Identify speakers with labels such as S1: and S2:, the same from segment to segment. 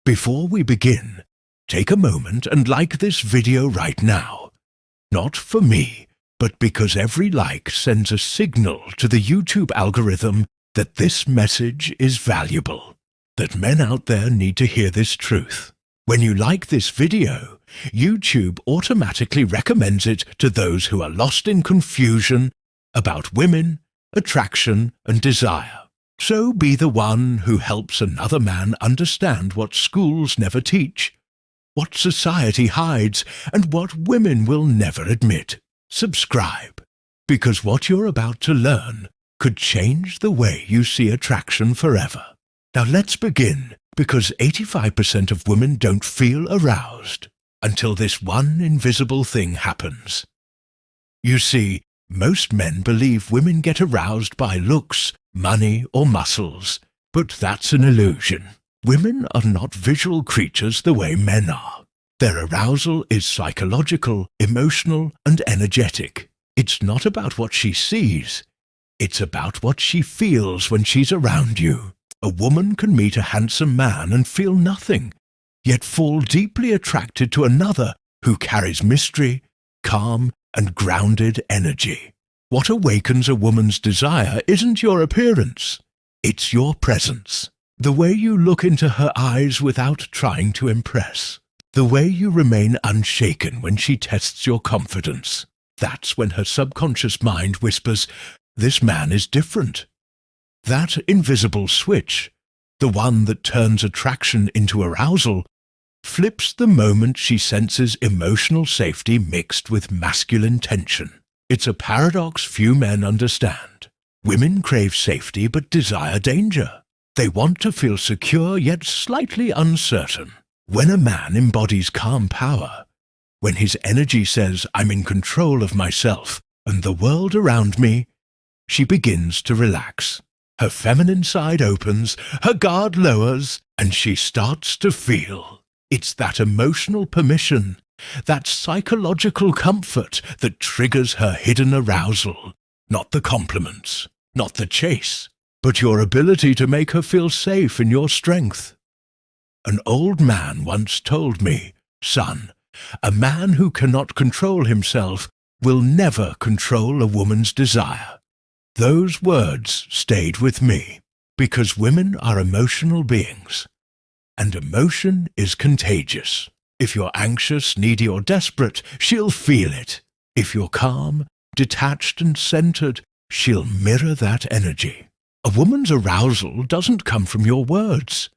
S1: Before we begin, take a moment and like this video right now. Not for me, but because every like sends a signal to the YouTube algorithm that this message is valuable, that men out there need to hear this truth. When you like this video, YouTube automatically recommends it to those who are lost in confusion about women, attraction, and desire. So be the one who helps another man understand what schools never teach, what society hides, and what women will never admit. Subscribe, because what you're about to learn could change the way you see attraction forever. Now let's begin, because 85% of women don't feel aroused until this one invisible thing happens. You see, most men believe women get aroused by looks, money, or muscles, but that's an illusion. Women are not visual creatures the way men are. Their arousal is psychological, emotional, and energetic. It's not about what she sees. It's about what she feels when she's around you. A woman can meet a handsome man and feel nothing, yet fall deeply attracted to another who carries mystery, calm, and grounded energy. What awakens a woman's desire isn't your appearance. It's your presence. The way you look into her eyes without trying to impress. The way you remain unshaken when she tests your confidence. That's when her subconscious mind whispers, "This man is different." That invisible switch, the one that turns attraction into arousal, flips the moment she senses emotional safety mixed with masculine tension. It's a paradox few men understand. Women crave safety but desire danger. They want to feel secure yet slightly uncertain. When a man embodies calm power, when his energy says, "I'm in control of myself and the world around me," she begins to relax. Her feminine side opens, her guard lowers, and she starts to feel. It's that emotional permission, that psychological comfort that triggers her hidden arousal. Not the compliments, not the chase, but your ability to make her feel safe in your strength. An old man once told me, "Son, a man who cannot control himself will never control a woman's desire." Those words stayed with me, because women are emotional beings, and emotion is contagious. If you're anxious, needy, or desperate, she'll feel it. If you're calm, detached, and centered, she'll mirror that energy. A woman's arousal doesn't come from your words.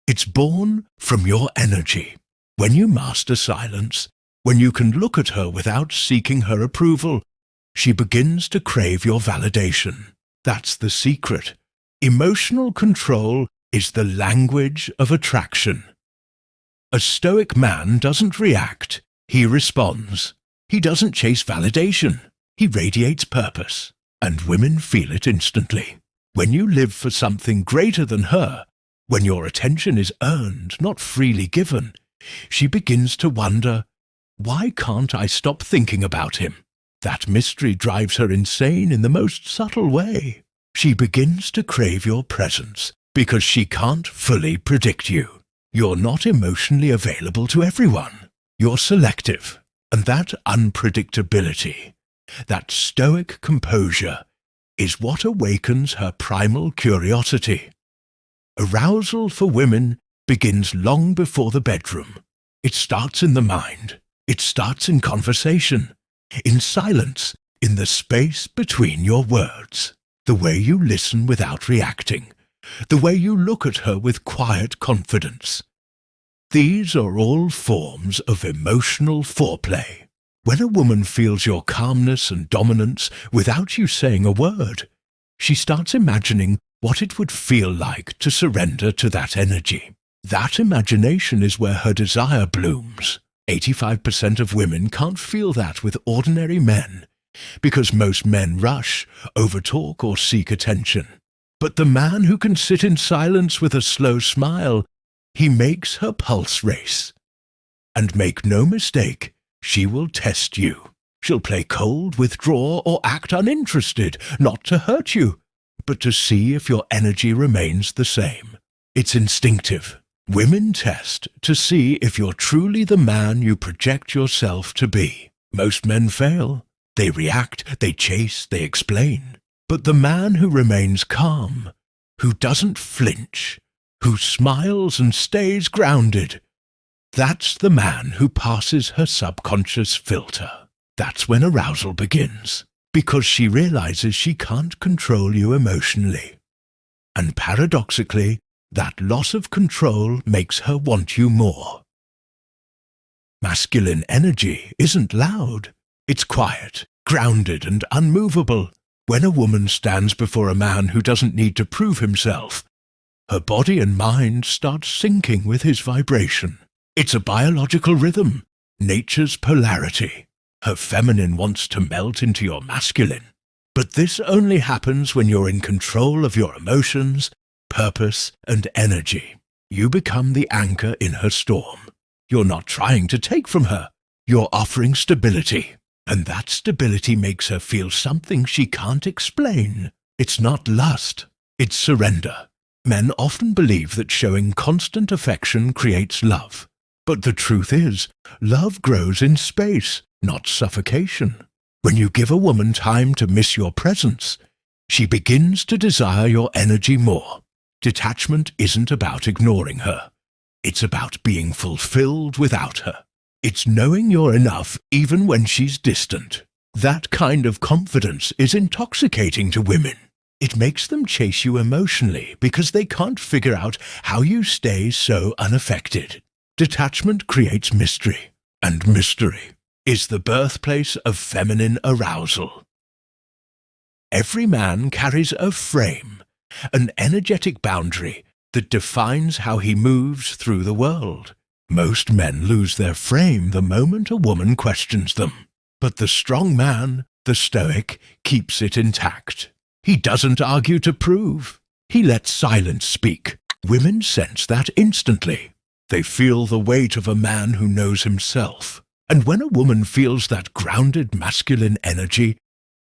S1: It's born from your energy. When you master silence, when you can look at her without seeking her approval, she begins to crave your validation. That's the secret. Emotional control is the language of attraction. A Stoic man doesn't react, he responds. He doesn't chase validation, he radiates purpose. And women feel it instantly. When you live for something greater than her, when your attention is earned, not freely given, she begins to wonder, "Why can't I stop thinking about him?" That mystery drives her insane in the most subtle way. She begins to crave your presence because she can't fully predict you. You're not emotionally available to everyone. You're selective. And that unpredictability, that stoic composure, is what awakens her primal curiosity. Arousal for women begins long before the bedroom. It starts in the mind. It starts in conversation, in silence, in the space between your words. The way you listen without reacting. The way you look at her with quiet confidence. These are all forms of emotional foreplay. When a woman feels your calmness and dominance without you saying a word, she starts imagining what it would feel like to surrender to that energy. That imagination is where her desire blooms. 85% of women can't feel that with ordinary men, because most men rush, overtalk, or seek attention. But the man who can sit in silence with a slow smile, he makes her pulse race. And make no mistake, she will test you. She'll play cold, withdraw, or act uninterested, not to hurt you, but to see if your energy remains the same. It's instinctive. Women test to see if you're truly the man you project yourself to be. Most men fail. They react, they chase, they explain. But the man who remains calm, who doesn't flinch, who smiles and stays grounded, that's the man who passes her subconscious filter. That's when arousal begins, because she realizes she can't control you emotionally. And paradoxically, that loss of control makes her want you more. Masculine energy isn't loud. It's quiet, grounded and unmovable. When a woman stands before a man who doesn't need to prove himself, her body and mind start syncing with his vibration. It's a biological rhythm, nature's polarity. Her feminine wants to melt into your masculine. But this only happens when you're in control of your emotions, purpose, and energy. You become the anchor in her storm. You're not trying to take from her. You're offering stability. And that stability makes her feel something she can't explain. It's not lust. It's surrender. Men often believe that showing constant affection creates love. But the truth is, love grows in space, not suffocation. When you give a woman time to miss your presence, she begins to desire your energy more. Detachment isn't about ignoring her. It's about being fulfilled without her. It's knowing you're enough even when she's distant. That kind of confidence is intoxicating to women. It makes them chase you emotionally because they can't figure out how you stay so unaffected. Detachment creates mystery, and mystery is the birthplace of feminine arousal. Every man carries a frame, an energetic boundary that defines how he moves through the world. Most men lose their frame the moment a woman questions them. But the strong man, the Stoic, keeps it intact. He doesn't argue to prove. He lets silence speak. Women sense that instantly. They feel the weight of a man who knows himself. And when a woman feels that grounded masculine energy,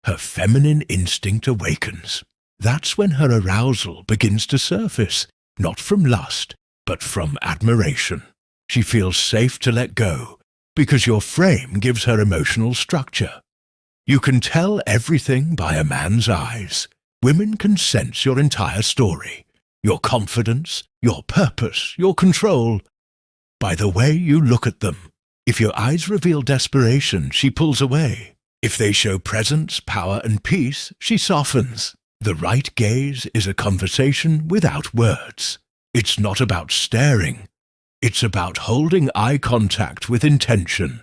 S1: her feminine instinct awakens. That's when her arousal begins to surface, not from lust, but from admiration. She feels safe to let go, because your frame gives her emotional structure. You can tell everything by a man's eyes. Women can sense your entire story, your confidence, your purpose, your control, by the way you look at them. If your eyes reveal desperation, she pulls away. If they show presence, power, and peace, she softens. The right gaze is a conversation without words. It's not about staring. It's about holding eye contact with intention,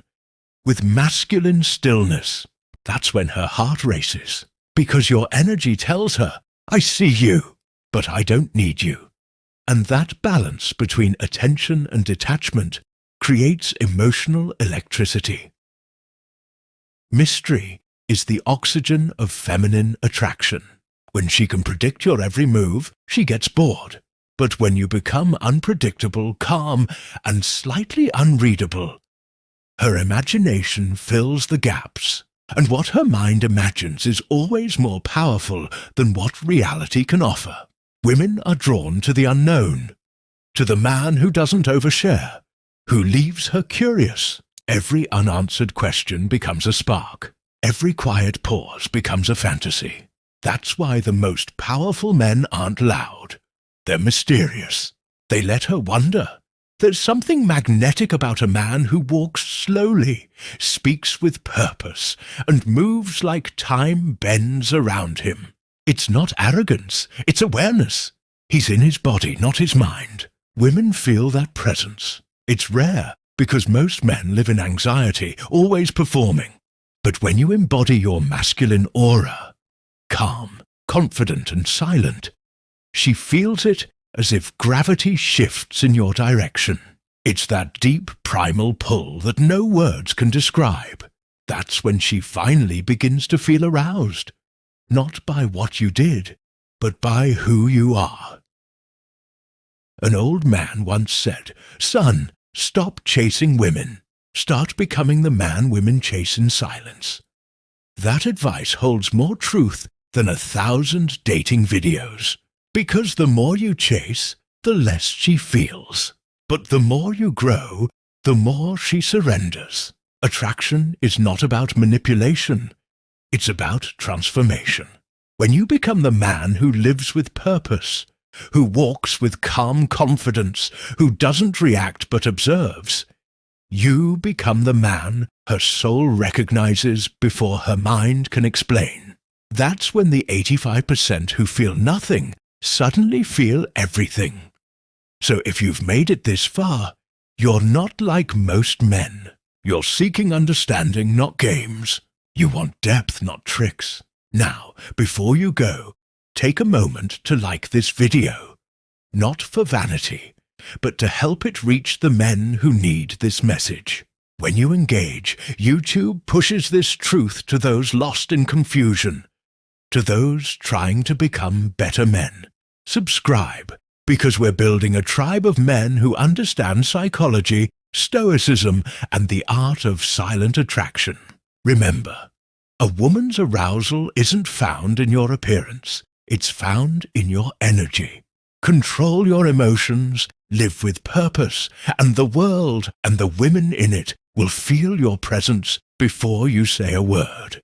S1: with masculine stillness. That's when her heart races, because your energy tells her, I see you, but I don't need you. And that balance between attention and detachment creates emotional electricity. Mystery is the oxygen of feminine attraction. When she can predict your every move, she gets bored. But when you become unpredictable, calm, and slightly unreadable, her imagination fills the gaps. And what her mind imagines is always more powerful than what reality can offer. Women are drawn to the unknown, to the man who doesn't overshare, who leaves her curious. Every unanswered question becomes a spark. Every quiet pause becomes a fantasy. That's why the most powerful men aren't loud. They're mysterious. They let her wonder. There's something magnetic about a man who walks slowly, speaks with purpose, and moves like time bends around him. It's not arrogance, it's awareness. He's in his body, not his mind. Women feel that presence. It's rare, because most men live in anxiety, always performing. But when you embody your masculine aura, calm, confident, and silent, she feels it as if gravity shifts in your direction. It's that deep primal pull that no words can describe. That's when she finally begins to feel aroused. Not by what you did, but by who you are. An old man once said, "Son, stop chasing women. Start becoming the man women chase in silence." That advice holds more truth than 1,000 dating videos. Because the more you chase, the less she feels. But the more you grow, the more she surrenders. Attraction is not about manipulation. It's about transformation. When you become the man who lives with purpose, who walks with calm confidence, who doesn't react but observes, you become the man her soul recognizes before her mind can explain. That's when the 85% who feel nothing suddenly feel everything. So if you've made it this far, you're not like most men. You're seeking understanding, not games. You want depth, not tricks. Now, before you go, take a moment to like this video. Not for vanity, but to help it reach the men who need this message. When you engage, YouTube pushes this truth to those lost in confusion, to those trying to become better men. Subscribe, because we're building a tribe of men who understand psychology, Stoicism, and the art of silent attraction. Remember, a woman's arousal isn't found in your appearance. It's found in your energy. Control your emotions, live with purpose, and the world and the women in it will feel your presence before you say a word.